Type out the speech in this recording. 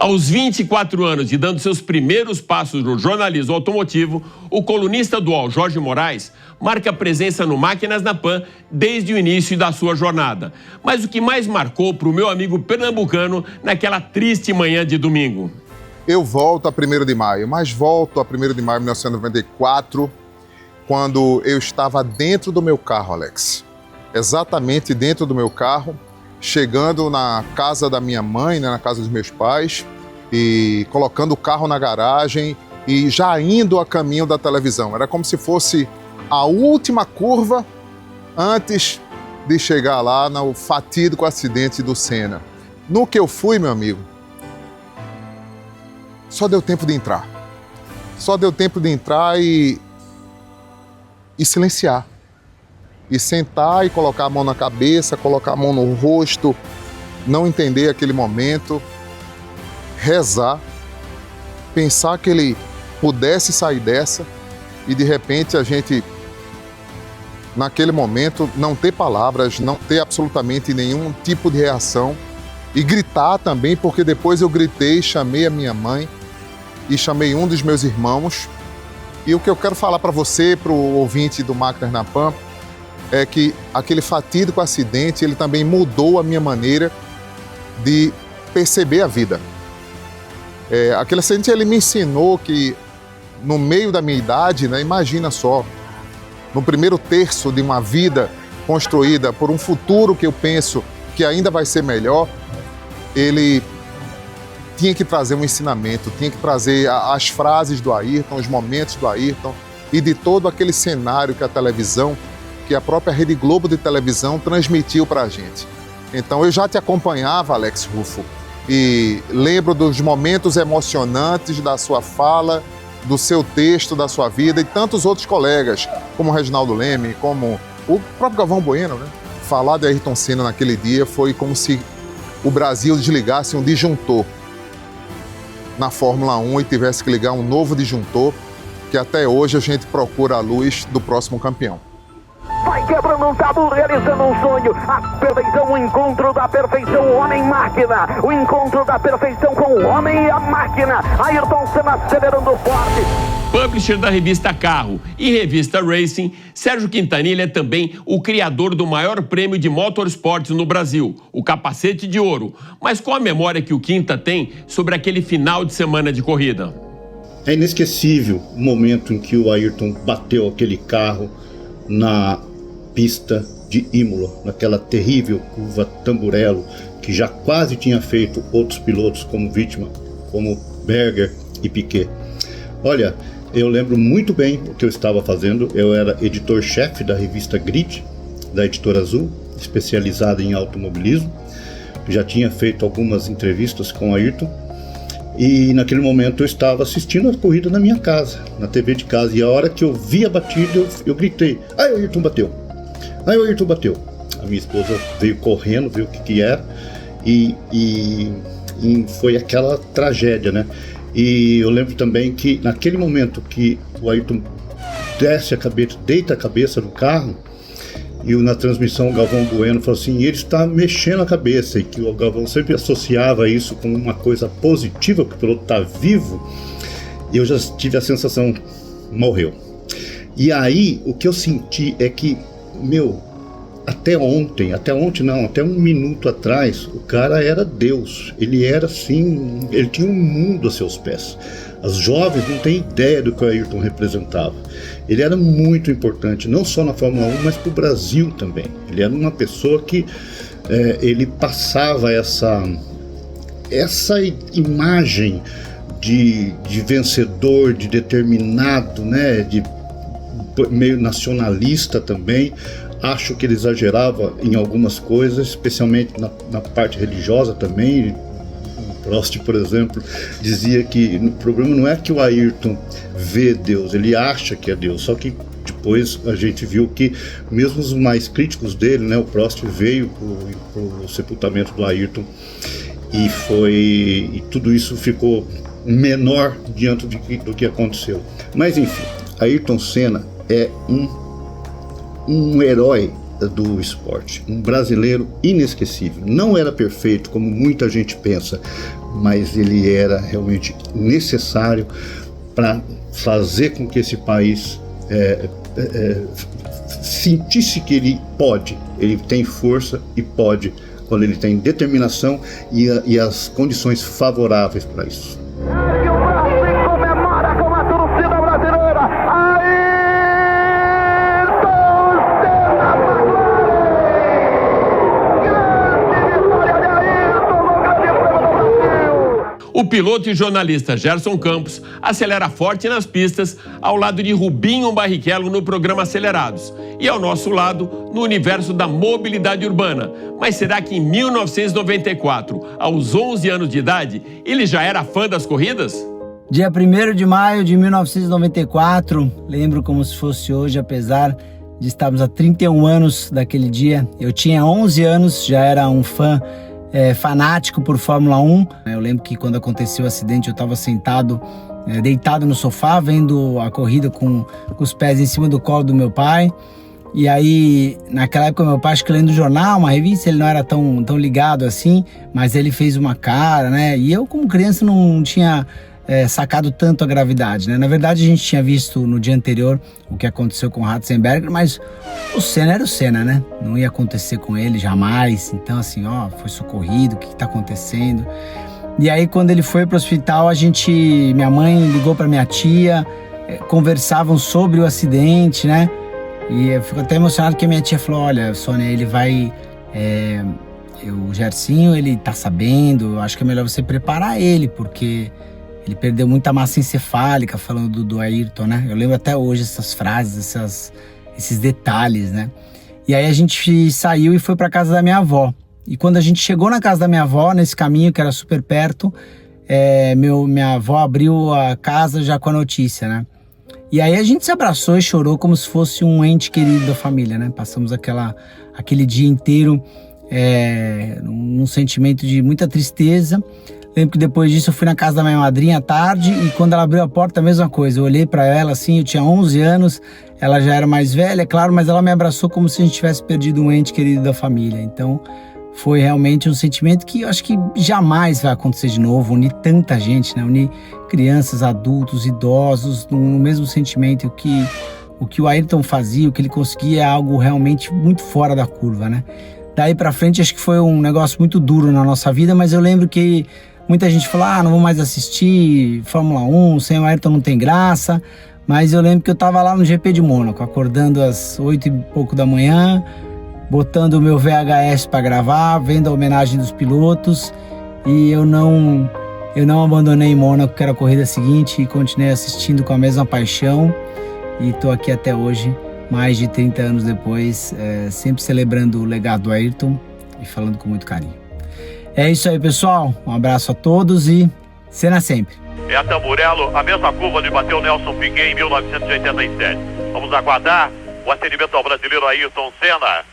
Aos 24 anos e dando seus primeiros passos no jornalismo automotivo, o colunista do UOL, Jorge Moraes, marca presença no Máquinas na Pan desde o início da sua jornada. Mas o que mais marcou para o meu amigo pernambucano naquela triste manhã de domingo? Eu volto a 1º de maio, mas volto a 1º de maio de 1994, quando eu estava dentro do meu carro, Alex. Exatamente dentro do meu carro, chegando na casa da minha mãe, né, na casa dos meus pais, e colocando o carro na garagem e já indo a caminho da televisão. Era como se fosse a última curva antes de chegar lá no fatídico acidente do Senna. No que eu fui, meu amigo, só deu tempo de entrar. Só deu tempo de entrar e silenciar. E sentar e colocar a mão na cabeça, colocar a mão no rosto, não entender aquele momento, rezar, pensar que ele pudesse sair dessa e de repente a gente, naquele momento, não ter palavras, não ter absolutamente nenhum tipo de reação e gritar também, porque depois eu gritei, chamei a minha mãe e chamei um dos meus irmãos. E o que eu quero falar para você, para o ouvinte do Máquinas na Pan, é que aquele fatídico acidente, ele também mudou a minha maneira de perceber a vida. Aquele acidente, ele me ensinou que no meio da minha idade, né, imagina só, no primeiro terço de uma vida construída por um futuro que eu penso que ainda vai ser melhor, ele tinha que trazer um ensinamento, tinha que trazer as frases do Ayrton, os momentos do Ayrton e de todo aquele cenário que a televisão, que a própria Rede Globo de televisão transmitiu para a gente. Então eu já te acompanhava, Alex Ruffo, e lembro dos momentos emocionantes da sua fala, do seu texto, da sua vida e tantos outros colegas, como o Reginaldo Leme, como o próprio Galvão Bueno, né? Falar de Ayrton Senna naquele dia foi como se o Brasil desligasse um disjuntor na Fórmula 1 e tivesse que ligar um novo disjuntor, que até hoje a gente procura a luz do próximo campeão. Vai quebrando um tabu, realizando um sonho. A perfeição, o encontro da perfeição, o homem-máquina. O encontro da perfeição com o homem e a máquina. Ayrton Senna acelerando forte. Publisher da revista Carro e revista Racing, Sérgio Quintanilha é também o criador do maior prêmio de motorsports no Brasil, o Capacete de Ouro. Mas qual a memória que o Quinta tem sobre aquele final de semana de corrida? É inesquecível o momento em que o Ayrton bateu aquele carro na pista de Imola, naquela terrível curva Tamburello, que já quase tinha feito outros pilotos como vítima, como Berger e Piquet. Olha, eu lembro muito bem o que eu estava fazendo. Eu era editor-chefe da revista Grid, da Editora Azul, especializada em automobilismo. Já tinha feito algumas entrevistas com Ayrton. E naquele momento eu estava assistindo a corrida na minha casa, na TV de casa. E a hora que eu vi a batida, eu gritei: "Ai, o Ayrton bateu! Ai, o Ayrton bateu!" A minha esposa veio correndo, viu o que era. E foi aquela tragédia, né? E eu lembro também que naquele momento que o Ayrton deita a cabeça no carro, e na transmissão o Galvão Bueno falou assim: ele está mexendo a cabeça, e que o Galvão sempre associava isso com uma coisa positiva, porque o piloto está vivo, e eu já tive a sensação, morreu. E aí o que eu senti é que, até um minuto atrás, o cara era Deus. Ele era assim, ele tinha um mundo a seus pés. As jovens não têm ideia do que o Ayrton representava. Ele era muito importante, não só na Fórmula 1, mas para o Brasil também. Ele era uma pessoa que ele passava essa imagem de vencedor, de determinado, né, de meio nacionalista também. Acho que ele exagerava em algumas coisas, especialmente na parte religiosa também. O Prost, por exemplo, dizia que o problema não é que o Ayrton vê Deus, ele acha que é Deus. Só que depois a gente viu que mesmo os mais críticos dele, né, o Prost veio para o sepultamento do Ayrton e tudo isso ficou menor diante do que aconteceu. Mas enfim, Ayrton Senna é um herói do esporte, um brasileiro inesquecível. Não era perfeito, como muita gente pensa, mas ele era realmente necessário para fazer com que esse país sentisse que ele tem força e pode, quando ele tem determinação e as condições favoráveis para isso. Ergue o braço e comemora com a torcida brasileira. Ayrton Senna McLaren! Grande vitória de Ayrton no Grande Prêmio do Brasil! O piloto e jornalista Gerson Campos acelera forte nas pistas ao lado de Rubinho Barrichello no programa Acelerados e ao nosso lado no universo da mobilidade urbana. Mas será que em 1994, aos 11 anos de idade, ele já era fã das corridas? Dia 1º de maio de 1994, lembro como se fosse hoje, apesar de estarmos há 31 anos daquele dia. Eu tinha 11 anos, já era um fã fanático por Fórmula 1. Eu lembro que quando aconteceu o acidente eu estava sentado, deitado no sofá, vendo a corrida com os pés em cima do colo do meu pai. E aí, naquela época, meu pai, acho que lendo jornal, uma revista, ele não era tão ligado assim, mas ele fez uma cara, né? E eu, como criança, não tinha sacado tanto a gravidade, né? Na verdade, a gente tinha visto no dia anterior o que aconteceu com o Ratzenberger, mas o Senna era o Senna, né? Não ia acontecer com ele jamais. Então, assim, foi socorrido, o que tá acontecendo? E aí, quando ele foi pro hospital, minha mãe ligou pra minha tia, conversavam sobre o acidente, né? E eu fico até emocionado que a minha tia falou, olha, Sônia, ele vai... o Gersinho, ele tá sabendo, eu acho que é melhor você preparar ele, porque ele perdeu muita massa encefálica, falando do Ayrton, né? Eu lembro até hoje essas frases, esses detalhes, né? E aí a gente saiu e foi pra casa da minha avó. E quando a gente chegou na casa da minha avó, nesse caminho que era super perto, minha avó abriu a casa já com a notícia, né? E aí a gente se abraçou e chorou como se fosse um ente querido da família, né? Passamos aquele dia inteiro num sentimento de muita tristeza. Lembro que depois disso eu fui na casa da minha madrinha à tarde e quando ela abriu a porta, a mesma coisa. Eu olhei para ela assim, eu tinha 11 anos, ela já era mais velha, é claro, mas ela me abraçou como se a gente tivesse perdido um ente querido da família. Então foi realmente um sentimento que eu acho que jamais vai acontecer de novo, unir tanta gente, né? Unir crianças, adultos, idosos no mesmo sentimento. O que o Ayrton fazia, o que ele conseguia é algo realmente muito fora da curva, né? Daí pra frente acho que foi um negócio muito duro na nossa vida, mas eu lembro que muita gente falou, não vou mais assistir Fórmula 1, sem o Ayrton não tem graça. Mas eu lembro que eu tava lá no GP de Mônaco, acordando às 8 e pouco da manhã, botando o meu VHS para gravar, vendo a homenagem dos pilotos, e eu não abandonei Mônaco, que era a corrida seguinte, e continuei assistindo com a mesma paixão, e estou aqui até hoje, mais de 30 anos depois, sempre celebrando o legado do Ayrton e falando com muito carinho. É isso aí, pessoal, um abraço a todos e Senna sempre. É a Tamburello, a mesma curva onde bateu Nelson Piquet em 1987. Vamos aguardar o atendimento ao brasileiro Ayrton Senna.